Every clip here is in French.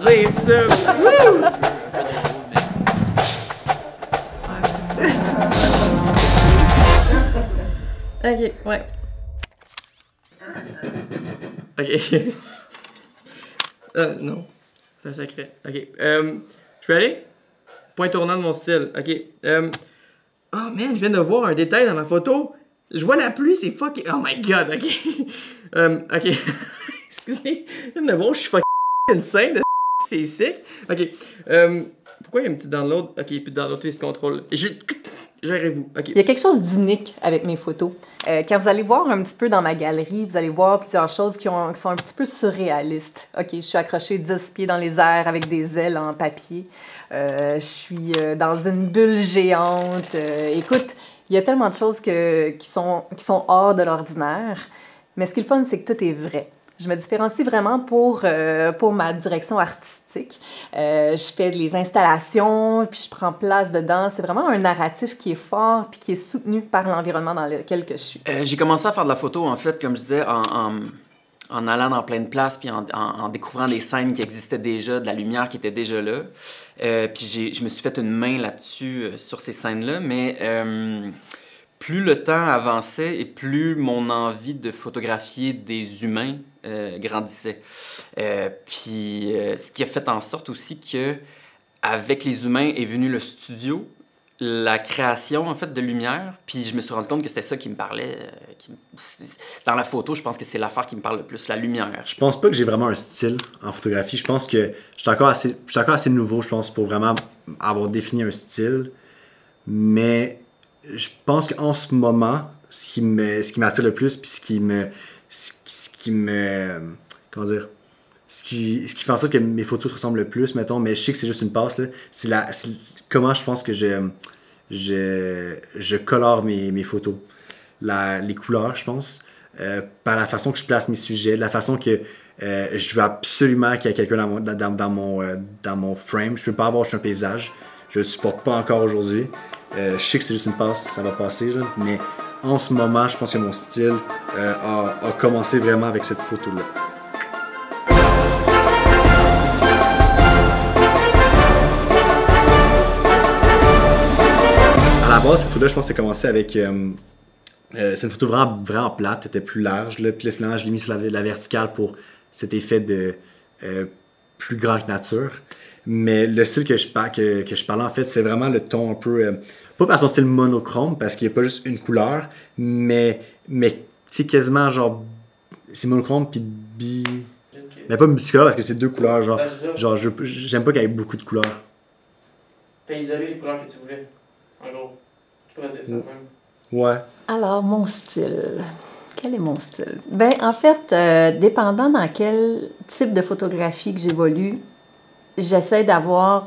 dire ça. Wouh! Ok, ouais. Ok. Non. C'est un secret. Ok. Je peux aller? Point tournant de mon style. Ok. Oh man, je viens de voir un détail dans ma photo. Je vois la pluie, c'est fucking. Oh my god, ok. Ok. Excusez. Je viens de voir, je suis fucking insane. C'est sick. Ok. Pourquoi il y a une petite download? Ok, puis download les contrôles. Gérez-vous. OK. Il y a quelque chose d'unique avec mes photos. Quand vous allez voir un petit peu dans ma galerie, vous allez voir plusieurs choses qui sont un petit peu surréalistes. OK, je suis accrochée 10 pieds dans les airs avec des ailes en papier. Je suis dans une bulle géante. Écoute, il y a tellement de choses qui sont hors de l'ordinaire. Mais ce qui est le fun, c'est que tout est vrai. Je me différencie vraiment pour ma direction artistique. Je fais les installations, puis je prends place dedans. C'est vraiment un narratif qui est fort puis qui est soutenu par l'environnement dans lequel que je suis. J'ai commencé à faire de la photo, en fait, comme je disais, en allant dans plein de places puis en découvrant des scènes qui existaient déjà, de la lumière qui était déjà là. Puis je me suis fait une main là-dessus, sur ces scènes-là, mais... plus le temps avançait et plus mon envie de photographier des humains grandissait. Puis ce qui a fait en sorte aussi que avec les humains est venu le studio, la création en fait de lumière. Puis je me suis rendu compte que c'était ça qui me parlait. Dans la photo, je pense que c'est l'affaire qui me parle le plus, la lumière. Je pense pas que j'ai vraiment un style en photographie. Je pense que je suis encore assez nouveau, je pense, pour vraiment avoir défini un style. Mais je pense qu'en ce moment, ce qui m'attire le plus, puis ce qui fait en sorte que mes photos se ressemblent le plus, mettons, mais je sais que c'est juste une passe, là, c'est comment je pense que je colore mes photos. Les couleurs, je pense, par la façon que je place mes sujets, la façon que je veux absolument qu'il y ait quelqu'un dans mon frame. Je ne veux pas avoir juste un paysage. Je ne le supporte pas encore aujourd'hui. Je sais que c'est juste une passe, ça va passer, là, mais en ce moment, je pense que mon style a commencé vraiment avec cette photo-là. À la base, cette photo-là, je pense que ça a commencé avec... c'est une photo vraiment, vraiment plate, elle était plus large, là, puis là, finalement, je l'ai mis sur la verticale pour cet effet de plus grand que nature. Mais le style que je parlais, en fait, c'est vraiment le ton un peu... pas par son style monochrome, parce qu'il n'y a pas juste une couleur, mais c'est quasiment genre... C'est monochrome, puis Okay. Mais pas multicolore, parce que c'est deux couleurs, genre j'aime pas qu'il y ait beaucoup de couleurs. T'as isolé les couleurs que tu voulais, en gros. Tu pourrais dire ça même. Ouais. Alors, mon style. Quel est mon style? Bien, en fait, dépendant dans quel type de photographie que j'évolue, j'essaie d'avoir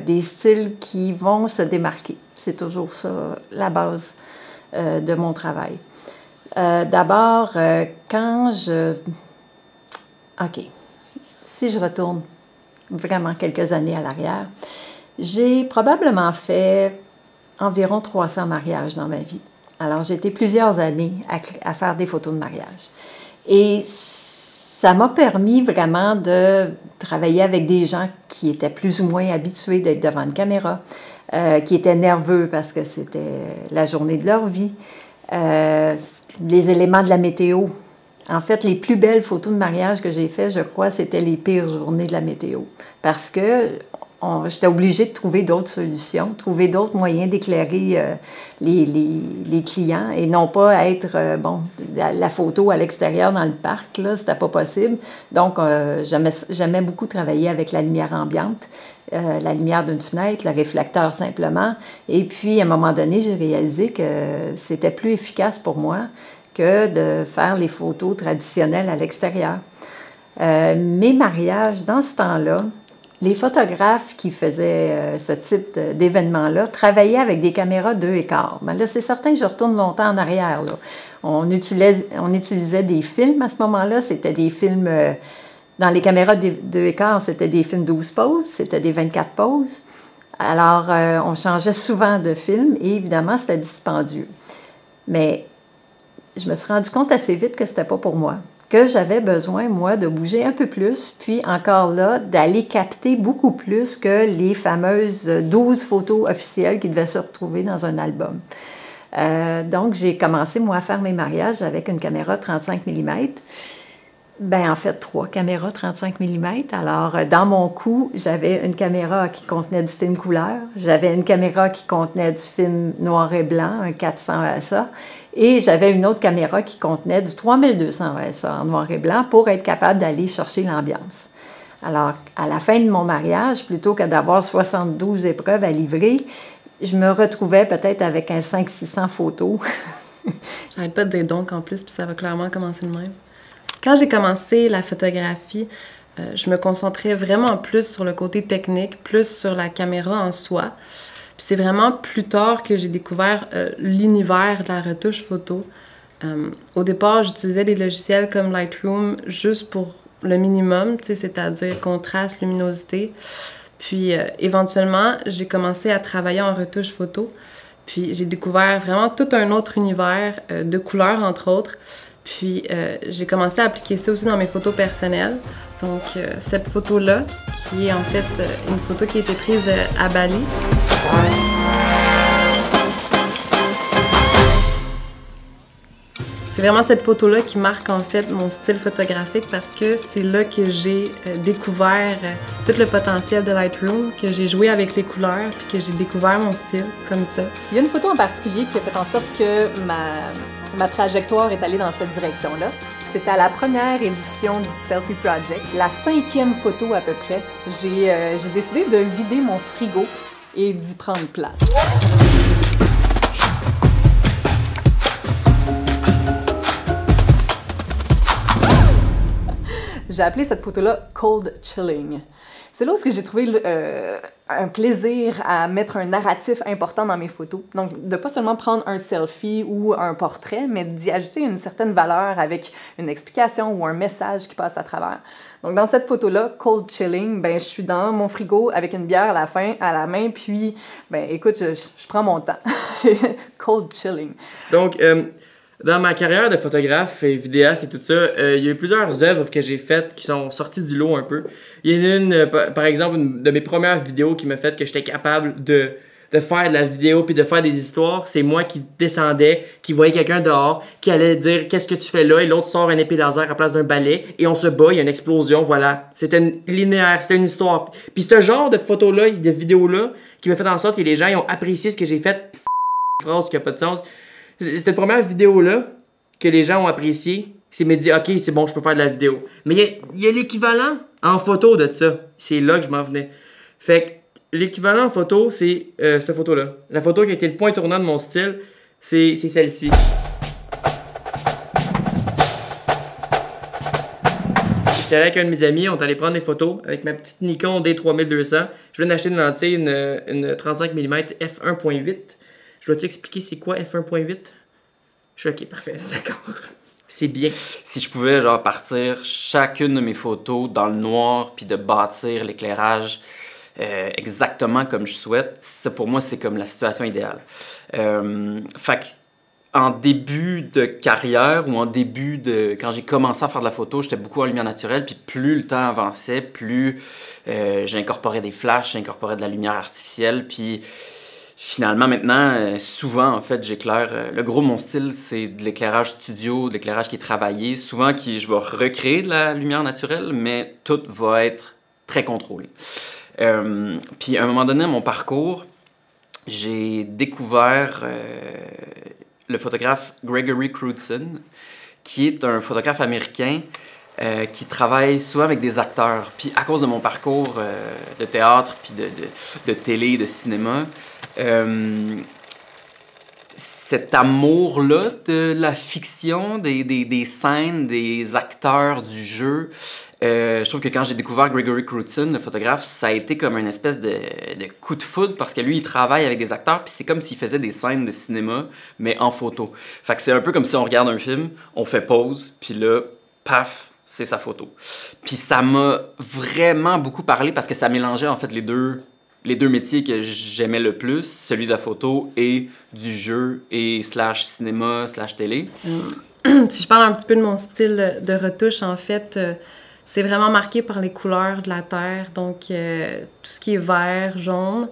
des styles qui vont se démarquer. C'est toujours ça, la base de mon travail. D'abord, quand je... OK. Si je retourne vraiment quelques années à l'arrière, j'ai probablement fait environ 300 mariages dans ma vie. Alors, j'ai été plusieurs années à faire des photos de mariage. Et ça m'a permis vraiment de travailler avec des gens qui étaient plus ou moins habitués d'être devant une caméra, qui étaient nerveux parce que c'était la journée de leur vie, les éléments de la météo. En fait, les plus belles photos de mariage que j'ai faites, je crois, c'était les pires journées de la météo. Parce que j'étais obligée de trouver d'autres solutions, trouver d'autres moyens d'éclairer les clients et non pas être, la photo à l'extérieur dans le parc, là, c'était pas possible. Donc, j'aimais beaucoup travailler avec la lumière ambiante, la lumière d'une fenêtre, le réflecteur simplement. Et puis, à un moment donné, j'ai réalisé que c'était plus efficace pour moi que de faire les photos traditionnelles à l'extérieur. Mes mariages, dans ce temps-là, les photographes qui faisaient ce type d'événement-là travaillaient avec des caméras 2,4. Mais là, c'est certain que je retourne longtemps en arrière, là. On utilisait des films à ce moment-là. C'était des films... dans les caméras 2,4, c'était des films 12 poses, c'était des 24 poses. Alors, on changeait souvent de film et évidemment, c'était dispendieux. Mais je me suis rendu compte assez vite que c'était pas pour moi, que j'avais besoin, moi, de bouger un peu plus, puis encore là, d'aller capter beaucoup plus que les fameuses 12 photos officielles qui devaient se retrouver dans un album. Donc, j'ai commencé, moi, à faire mes mariages avec une caméra 35 mm. Ben, en fait, 3 caméras 35 mm. Alors, dans mon coup, j'avais une caméra qui contenait du film couleur, j'avais une caméra qui contenait du film noir et blanc, un 400 ASA, et j'avais une autre caméra qui contenait du 3200 ASA en noir et blanc pour être capable d'aller chercher l'ambiance. Alors, à la fin de mon mariage, plutôt que d'avoir 72 épreuves à livrer, je me retrouvais peut-être avec un 500-600 photos. J'arrête pas de dire donc en plus, puis ça va clairement commencer de même. Quand j'ai commencé la photographie, je me concentrais vraiment plus sur le côté technique, plus sur la caméra en soi. Puis c'est vraiment plus tard que j'ai découvert l'univers de la retouche photo. Au départ, j'utilisais des logiciels comme Lightroom juste pour le minimum, c'est-à-dire contraste, luminosité. Puis éventuellement, j'ai commencé à travailler en retouche photo. Puis j'ai découvert vraiment tout un autre univers de couleurs, entre autres. Puis j'ai commencé à appliquer ça aussi dans mes photos personnelles. Donc cette photo-là, qui est en fait une photo qui a été prise à Bali. C'est vraiment cette photo-là qui marque en fait mon style photographique parce que c'est là que j'ai découvert tout le potentiel de Lightroom, que j'ai joué avec les couleurs puis que j'ai découvert mon style comme ça. Il y a une photo en particulier qui a fait en sorte que ma trajectoire est allée dans cette direction-là. C'était à la première édition du Selfie Project, la 5e photo à peu près. J'ai décidé de vider mon frigo et d'y prendre place. J'ai appelé cette photo-là « Cold Chilling ». C'est là où j'ai trouvé un plaisir à mettre un narratif important dans mes photos. Donc, de pas seulement prendre un selfie ou un portrait, mais d'y ajouter une certaine valeur avec une explication ou un message qui passe à travers. Donc, dans cette photo-là, « Cold Chilling », ben, je suis dans mon frigo avec une bière à la main, puis, ben, écoute, je prends mon temps. « Cold Chilling ». Donc, dans ma carrière de photographe et vidéaste et tout ça, il y a eu plusieurs œuvres que j'ai faites qui sont sorties du lot un peu. Il y en a une, par exemple, une de mes premières vidéos qui m'a fait que j'étais capable de faire de la vidéo puis de faire des histoires. C'est moi qui descendais, qui voyais quelqu'un dehors, qui allait dire « Qu'est-ce que tu fais là? » Et l'autre sort un épée laser à la place d'un balai et on se bat, il y a une explosion, voilà. C'était linéaire, c'était une histoire. Puis ce genre de photos-là, de vidéos-là, qui m'a fait en sorte que les gens ils ont apprécié ce que j'ai fait. Phrase qui n'a pas de sens. Cette première vidéo-là que les gens ont apprécié, c'est me dit ok, c'est bon, je peux faire de la vidéo. Mais il y a l'équivalent en photo de ça. C'est là que je m'en venais. Fait que l'équivalent en photo, c'est cette photo-là. La photo qui a été le point tournant de mon style, c'est celle-ci. J'étais avec un de mes amis, on est allé prendre des photos avec ma petite Nikon D3200. Je viens d'acheter une lentille, une 35 mm f1.8. Je dois t'expliquer c'est quoi f1.8? Je suis ok, parfait, d'accord. C'est bien. Si je pouvais genre partir chacune de mes photos dans le noir puis de bâtir l'éclairage exactement comme je souhaite, ça pour moi c'est comme la situation idéale. Fait que en début de carrière ou en début de... Quand j'ai commencé à faire de la photo, j'étais beaucoup en lumière naturelle, puis plus le temps avançait, plus j'incorporais des flashs, j'incorporais de la lumière artificielle, puis finalement, maintenant, souvent, en fait, j'éclaire... le gros de mon style, c'est de l'éclairage studio, de l'éclairage qui est travaillé. Souvent, je vais recréer de la lumière naturelle, mais tout va être très contrôlé. Puis, à un moment donné, dans mon parcours, j'ai découvert le photographe Gregory Crewdson, qui est un photographe américain qui travaille souvent avec des acteurs. Puis, à cause de mon parcours de théâtre, puis de télé, de cinéma, cet amour-là de la fiction, des scènes, des acteurs, du jeu, je trouve que quand j'ai découvert Gregory Crewdson, le photographe, ça a été comme une espèce de coup de foudre parce que lui, il travaille avec des acteurs, puis c'est comme s'il faisait des scènes de cinéma, mais en photo. Fait que c'est un peu comme si on regarde un film, on fait pause, puis là, paf, c'est sa photo. Puis ça m'a vraiment beaucoup parlé parce que ça mélangeait en fait les deux métiers que j'aimais le plus, celui de la photo et du jeu et /cinéma/télé. si je parle un petit peu de mon style de retouche, en fait, c'est vraiment marqué par les couleurs de la terre. Donc, tout ce qui est vert, jaune.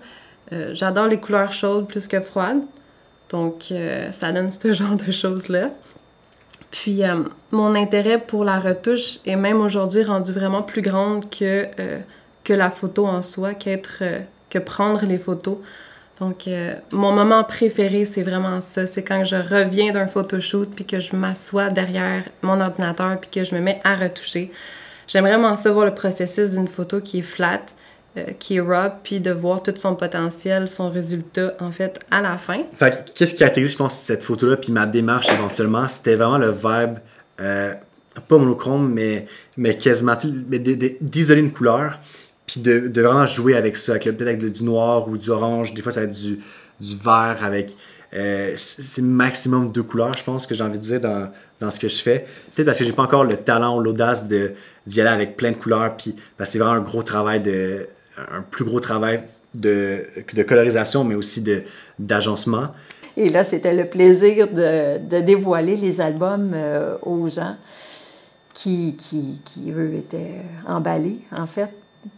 J'adore les couleurs chaudes plus que froides. Donc, ça donne ce genre de choses-là. Puis, mon intérêt pour la retouche est même aujourd'hui rendu vraiment plus grande que la photo en soi, que prendre les photos. Donc, mon moment préféré, c'est vraiment ça. C'est quand je reviens d'un photoshoot puis que je m'assois derrière mon ordinateur puis que je me mets à retoucher. J'aime vraiment ça, voir le processus d'une photo qui est flat, qui est raw, puis de voir tout son potentiel, son résultat, en fait, à la fin. Fait que, qu'est-ce qui caractérise, je pense, cette photo-là, puis ma démarche éventuellement, c'était vraiment le vibe, pas monochrome, mais quasiment, mais d'isoler une couleur, puis de vraiment jouer avec ça, peut-être avec du noir ou du orange, des fois ça va être du vert avec... c'est maximum 2 couleurs, je pense, que j'ai envie de dire dans ce que je fais. Peut-être parce que j'ai pas encore le talent ou l'audace d'y aller avec plein de couleurs, puis c'est vraiment un plus gros travail de colorisation, mais aussi d'agencement. Et là, c'était le plaisir de dévoiler les albums aux gens qui, eux, étaient emballés, en fait.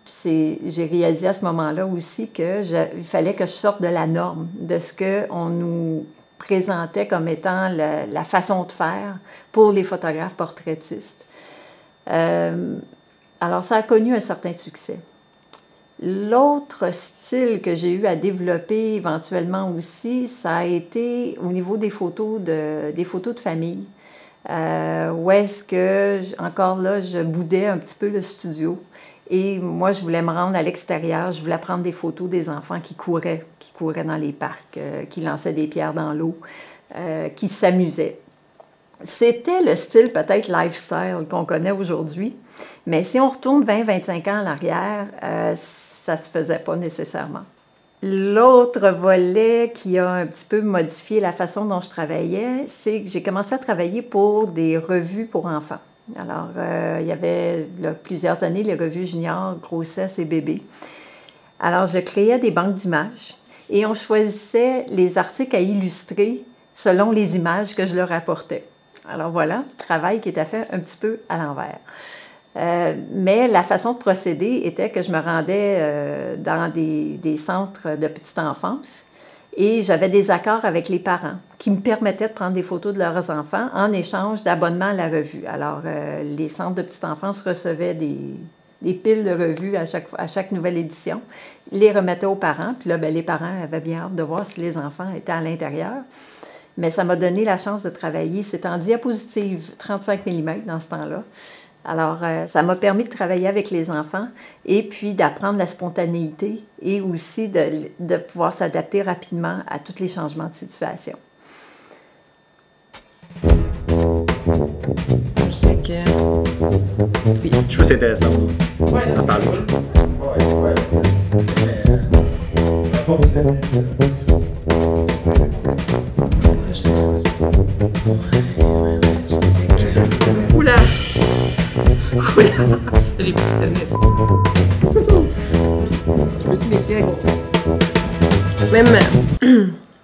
J'ai réalisé à ce moment-là aussi qu'il fallait que je sorte de la norme, de ce qu'on nous présentait comme étant la façon de faire pour les photographes portraitistes. Alors, ça a connu un certain succès. L'autre style que j'ai eu à développer éventuellement aussi, ça a été au niveau des photos de famille, où est-ce que, encore là, je boudais un petit peu le studio. Et moi, je voulais me rendre à l'extérieur, je voulais prendre des photos des enfants qui couraient dans les parcs, qui lançaient des pierres dans l'eau, qui s'amusaient. C'était le style peut-être lifestyle qu'on connaît aujourd'hui, mais si on retourne 20-25 ans en arrière, ça se faisait pas nécessairement. L'autre volet qui a un petit peu modifié la façon dont je travaillais, c'est que j'ai commencé à travailler pour des revues pour enfants. Alors, il y avait plusieurs années les revues juniors, grossesse et bébé. Alors, je créais des banques d'images et on choisissait les articles à illustrer selon les images que je leur apportais. Alors voilà, travail qui était fait un petit peu à l'envers. Mais la façon de procéder était que je me rendais dans des centres de petite enfance et j'avais des accords avec les parents qui me permettaient de prendre des photos de leurs enfants en échange d'abonnement à la revue. Alors, les centres de petite enfance recevaient des piles de revues à chaque nouvelle édition, les remettaient aux parents, puis là, les parents avaient bien hâte de voir si les enfants étaient à l'intérieur. Mais ça m'a donné la chance de travailler. C'était en diapositive 35 mm dans ce temps-là. Alors, ça m'a permis de travailler avec les enfants et puis d'apprendre la spontanéité et aussi de pouvoir s'adapter rapidement à tous les changements de situation. Je sais que... Oui. Je trouve que c'est intéressant. Ouais, on en parle. Oula! Oula! J'ai pris ce nest. Je peux tout l'écrire.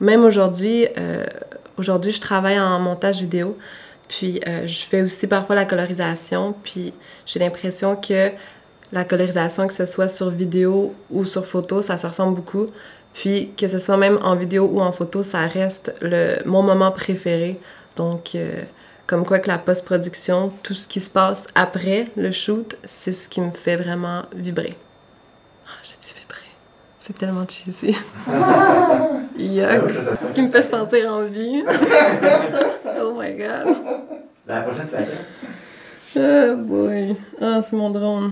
Même aujourd'hui, je travaille en montage vidéo, puis je fais aussi parfois la colorisation, puis j'ai l'impression que la colorisation, que ce soit sur vidéo ou sur photo, ça se ressemble beaucoup. Puis que ce soit même en vidéo ou en photo, ça reste mon moment préféré. Donc, comme quoi que la post-production, tout ce qui se passe après le shoot, c'est ce qui me fait vraiment vibrer. Ah, j'ai dit vibrer. C'est tellement cheesy. Yuck. C'est ce qui me fait sentir en vie. Oh my God. La prochaine, c'est laquelle? Oh boy. Ah, c'est mon drone.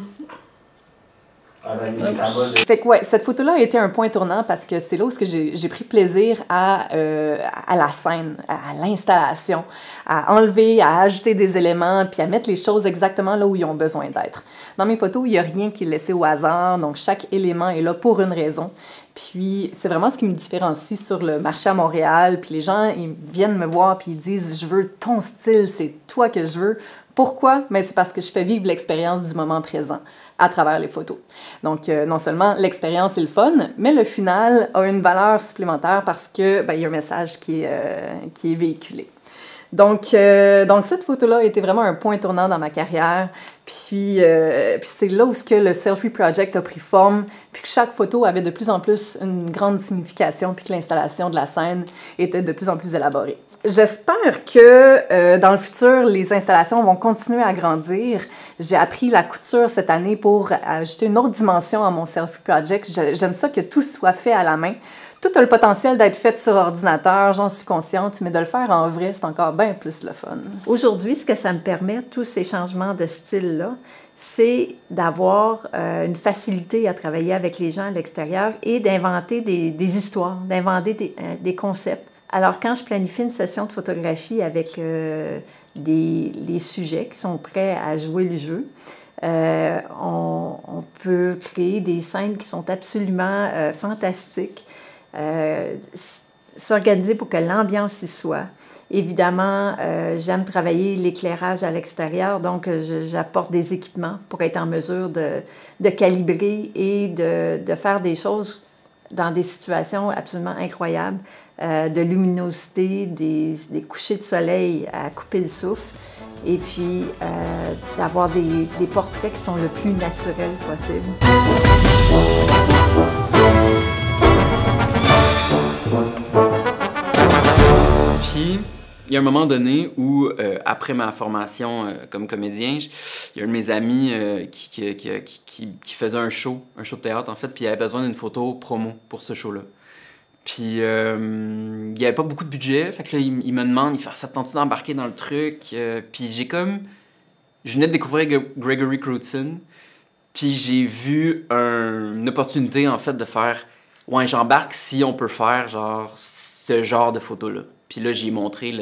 Fait que ouais, cette photo-là a été un point tournant parce que c'est là où j'ai pris plaisir à la scène, à l'installation, à enlever, à ajouter des éléments, puis à mettre les choses exactement là où ils ont besoin d'être. Dans mes photos, il n'y a rien qui est laissé au hasard, donc chaque élément est là pour une raison. Puis c'est vraiment ce qui me différencie sur le marché à Montréal, puis les gens, ils viennent me voir puis ils disent « Je veux ton style, c'est toi que je veux ». Pourquoi? Mais c'est parce que je fais vivre l'expérience du moment présent à travers les photos. Donc, non seulement l'expérience est le fun, mais le final a une valeur supplémentaire parce que il y a un message qui est véhiculé. Donc cette photo-là a été vraiment un point tournant dans ma carrière. Puis c'est là où le Selfie Project a pris forme, puis que chaque photo avait de plus en plus une grande signification, puis que l'installation de la scène était de plus en plus élaborée. J'espère que dans le futur, les installations vont continuer à grandir. J'ai appris la couture cette année pour ajouter une autre dimension à mon Selfie Project. J'aime ça que tout soit fait à la main. Tout a le potentiel d'être fait sur ordinateur, j'en suis consciente, mais de le faire en vrai, c'est encore bien plus le fun. Aujourd'hui, ce que ça me permet, tous ces changements de style-là, c'est d'avoir une facilité à travailler avec les gens à l'extérieur et d'inventer des histoires, d'inventer des concepts. Alors, quand je planifie une session de photographie avec les sujets qui sont prêts à jouer le jeu, on peut créer des scènes qui sont absolument fantastiques, s'organiser pour que l'ambiance y soit. Évidemment, j'aime travailler l'éclairage à l'extérieur, donc j'apporte des équipements pour être en mesure de calibrer et de faire des choses dans des situations absolument incroyables, de luminosité, des couchers de soleil à couper le souffle, et puis d'avoir des portraits qui sont le plus naturels possible. Puis, il y a un moment donné où, après ma formation comme comédien, il y a un de mes amis qui faisait un show de théâtre, en fait, puis il avait besoin d'une photo promo pour ce show-là. Puis, il n'y avait pas beaucoup de budget, fait que là, il me demande, il fait « ça te tente-tu d'embarquer dans le truc? » Puis je venais de découvrir Gregory Crutzen, puis j'ai vu une opportunité, en fait, de faire « ouais, j'embarque si on peut faire, genre, ce genre de photo-là. » Puis là, j'ai montré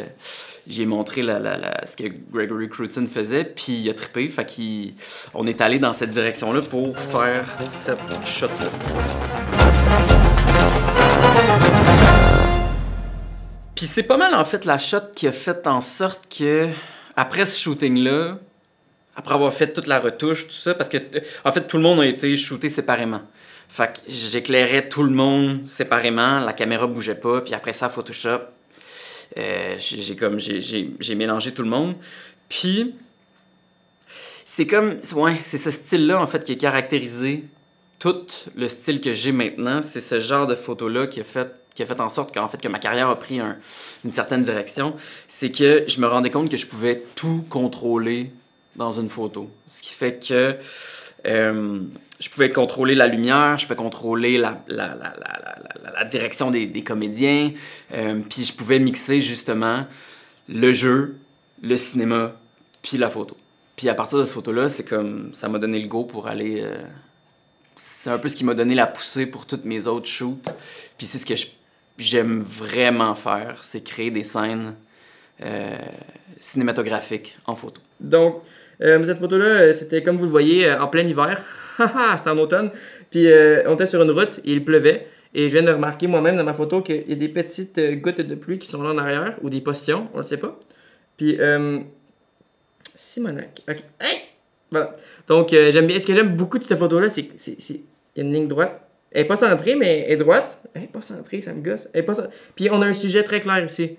ce que Gregory Crutzen faisait, puis il a trippé. Fait qu'on est allé dans cette direction-là pour faire cette shot-là. Puis c'est pas mal, en fait, la shot qui a fait en sorte que, après ce shooting-là, après avoir fait toute la retouche, tout ça, parce que, en fait, tout le monde a été shooté séparément. Fait que j'éclairais tout le monde séparément, la caméra bougeait pas, puis après ça, Photoshop, j'ai mélangé tout le monde. Puis, c'est ce style-là, en fait, qui a caractérisé tout le style que j'ai maintenant. C'est ce genre de photo-là qui a fait en sorte que ma carrière a pris une certaine direction. C'est que je me rendais compte que je pouvais tout contrôler dans une photo. Ce qui fait que je pouvais contrôler la lumière, je pouvais contrôler la direction des comédiens, puis je pouvais mixer justement le jeu, le cinéma, puis la photo. Puis à partir de cette photo-là, ça m'a donné le go pour aller... c'est un peu ce qui m'a donné la poussée pour toutes mes autres shoots. Puis c'est ce que j'aime vraiment faire, c'est créer des scènes cinématographiques en photo. Donc, cette photo-là, c'était comme vous le voyez, en plein hiver. C'était en automne. Puis on était sur une route et il pleuvait. Et je viens de remarquer moi-même dans ma photo qu'il y a des petites gouttes de pluie qui sont là en arrière, ou des postillons, on le sait pas. Puis, Simonac. OK. Hey! Voilà. Donc, j'aime bien. Ce que j'aime beaucoup de cette photo-là, c'est qu'il y a une ligne droite. Elle n'est pas centrée, mais elle est droite. Elle n'est pas centrée, ça me gosse. Puis, on a un sujet très clair ici.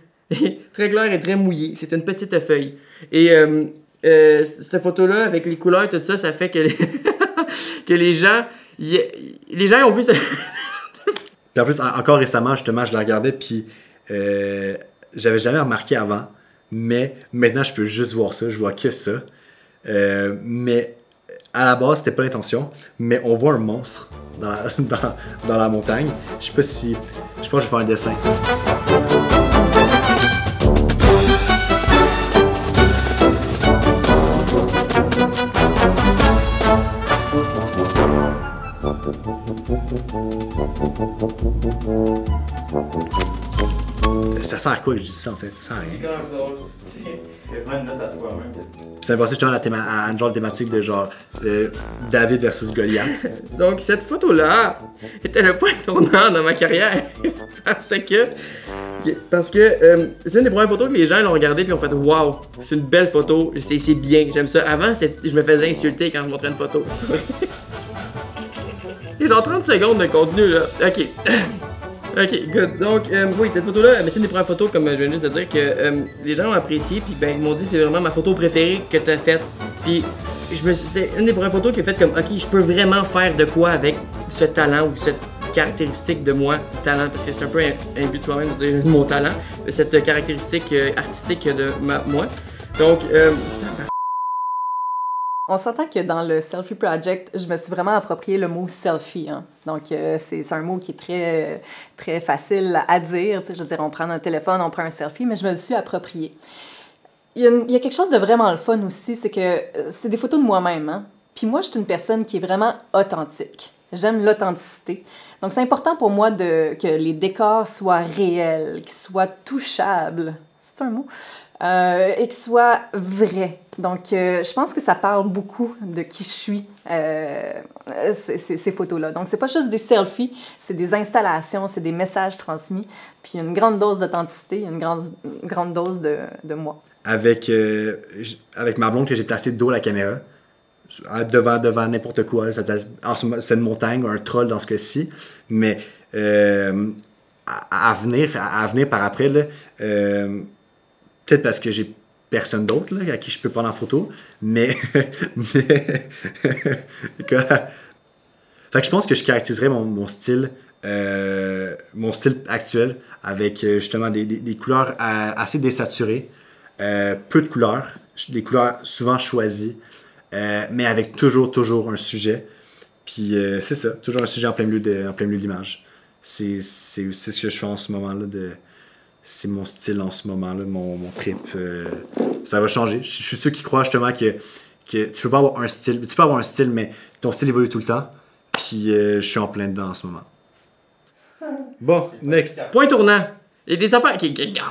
Très clair et très mouillé. C'est une petite feuille. Et cette photo-là, avec les couleurs, tout ça, ça fait que les gens ont vu ça. Puis en plus, encore récemment, justement, je la regardais, puis j'avais jamais remarqué avant, mais maintenant, je peux juste voir ça, je vois que ça. Mais à la base, c'était pas l'intention, mais on voit un monstre dans la montagne. Je pense que je vais faire un dessin. Ça sert à quoi que je dis ça en fait? Ça sert à rien. C'est quand même drôle. Quasiment une note à toi-même. C'est passé justement à une genre de thématique de genre David versus Goliath. Donc cette photo-là était le point tournant dans ma carrière. Parce que c'est une des premières photos que les gens l'ont regardé puis ont fait « Wow, c'est une belle photo, c'est bien, j'aime ça ». Avant, je me faisais insulter quand je montrais une photo. Il y a genre 30 secondes de contenu là. OK. Ok, good. Donc, oui, cette photo-là, c'est une des premières photos, comme je viens juste de dire, que les gens ont apprécié, puis ben, ils m'ont dit c'est vraiment ma photo préférée que t'as faite. Puis, c'est une des premières photos qui a fait comme, ok, je peux vraiment faire de quoi avec ce talent ou cette caractéristique de moi, talent, parce que c'est un peu un but de soi-même de dire mon talent, cette caractéristique artistique de moi. Donc, on s'entend que dans le Selfie Project, je me suis vraiment approprié le mot selfie. Hein. Donc, c'est un mot qui est très, très facile à dire. Tu sais, je veux dire, on prend un téléphone, on prend un selfie, mais je me le suis approprié. Il y a quelque chose de vraiment le fun aussi, c'est que c'est des photos de moi-même. Hein. Puis moi, je suis une personne qui est vraiment authentique. J'aime l'authenticité. Donc, c'est important pour moi que les décors soient réels, qu'ils soient touchables. C'est un mot? Et qu'ils soient vrais. Donc, je pense que ça parle beaucoup de qui je suis, ces photos-là. Donc, c'est pas juste des selfies, c'est des installations, c'est des messages transmis, puis une grande dose d'authenticité, une grande dose de moi. Avec ma blonde que j'ai placée dos à la caméra, devant n'importe quoi. C'est une montagne, un troll dans ce cas-ci, mais à venir par après, là, peut-être parce que j'ai personne d'autre là, à qui je peux prendre en photo, mais fait que je pense que je caractériserais mon style actuel avec justement des couleurs assez désaturées, peu de couleurs, des couleurs souvent choisies, mais avec toujours un sujet. Puis c'est ça, toujours un sujet en plein milieu de l'image. C'est ce que je fais en ce moment-là. C'est mon style en ce moment-là, mon trip. Ça va changer. Je suis ceux qui croient justement que tu peux pas avoir un style. Tu peux avoir un style, mais ton style évolue tout le temps. Puis je suis en plein dedans en ce moment. Bon, next. Point tournant. Il y a des affaires.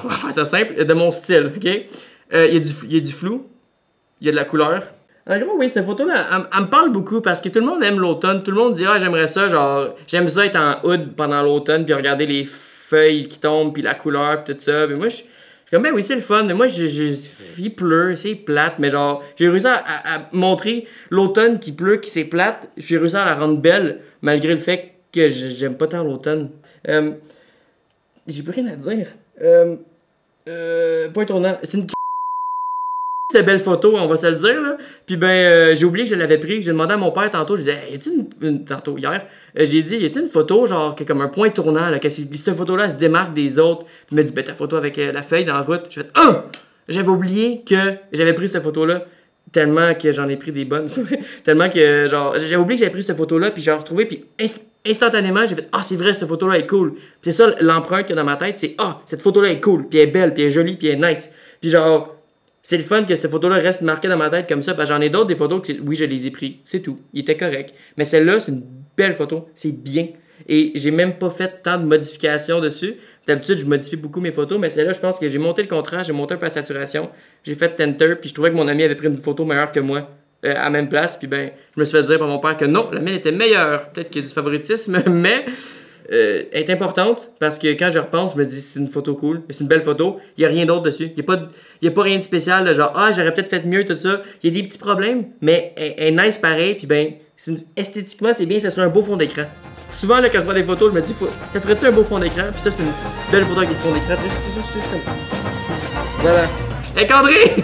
On va faire ça simple. De mon style, ok? Il y a du flou. Il y a de la couleur. En gros, oui, cette photo-là, elle me parle beaucoup parce que tout le monde aime l'automne. Tout le monde dit, ah, j'aimerais ça, genre, j'aime ça être en hood pendant l'automne, puis regarder les feuilles qui tombent, puis la couleur, puis tout ça. Mais moi, je suis comme, ben oui, c'est le fun. Mais moi, il pleut, c'est plate. Mais genre, j'ai réussi à montrer l'automne qui pleut, qui c'est plate. J'ai réussi à la rendre belle, malgré le fait que j'aime pas tant l'automne. J'ai plus rien à dire. Point tournant. C'est une c'était belle photo, on va se le dire, là. Puis ben, j'ai oublié que je l'avais pris. J'ai demandé à mon père tantôt, je disais, hey, y a-t-il tantôt, hier, j'ai dit, y a-t-il une photo, genre, qui est comme un point tournant, là, que cette photo-là, elle se démarque des autres. Puis il m'a dit, ben, ta photo avec la feuille dans la route. J'ai fait, j'avais oublié que j'avais pris cette photo-là, tellement que j'en ai pris des bonnes. Tellement que, genre, j'avais oublié que j'avais pris cette photo-là, puis j'ai retrouvé, puis instantanément, j'ai fait, c'est vrai, cette photo-là est cool. Puis c'est ça, l'empreinte qu'il y a dans ma tête, c'est, cette photo-là est cool, puis elle est belle, puis elle est jolie, puis elle est nice. Puis genre, c'est le fun que cette photo-là reste marquée dans ma tête comme ça, parce que j'en ai d'autres des photos que, oui, je les ai pris, c'est tout, il était correct. Mais celle-là, c'est une belle photo, c'est bien. Et j'ai même pas fait tant de modifications dessus. D'habitude, je modifie beaucoup mes photos, mais celle-là, je pense que j'ai monté le contraste, j'ai monté un peu la saturation, j'ai fait Enter, puis je trouvais que mon ami avait pris une photo meilleure que moi, à la même place, puis ben, je me suis fait dire par mon père que non, la mienne était meilleure. Peut-être qu'il y a du favoritisme, mais elle est importante parce que quand je repense, je me dis c'est une photo cool, c'est une belle photo, il n'y a rien d'autre dessus. Il n'y a pas rien de spécial, de genre j'aurais peut-être fait mieux, tout ça. Il y a des petits problèmes, mais elle est nice pareil, puis ben, esthétiquement c'est bien, ça serait un beau fond d'écran. Souvent là, quand je vois des photos, je me dis ça ferait-tu un beau fond d'écran, puis ça c'est une belle photo avec le fond d'écran. Voilà. Avec André!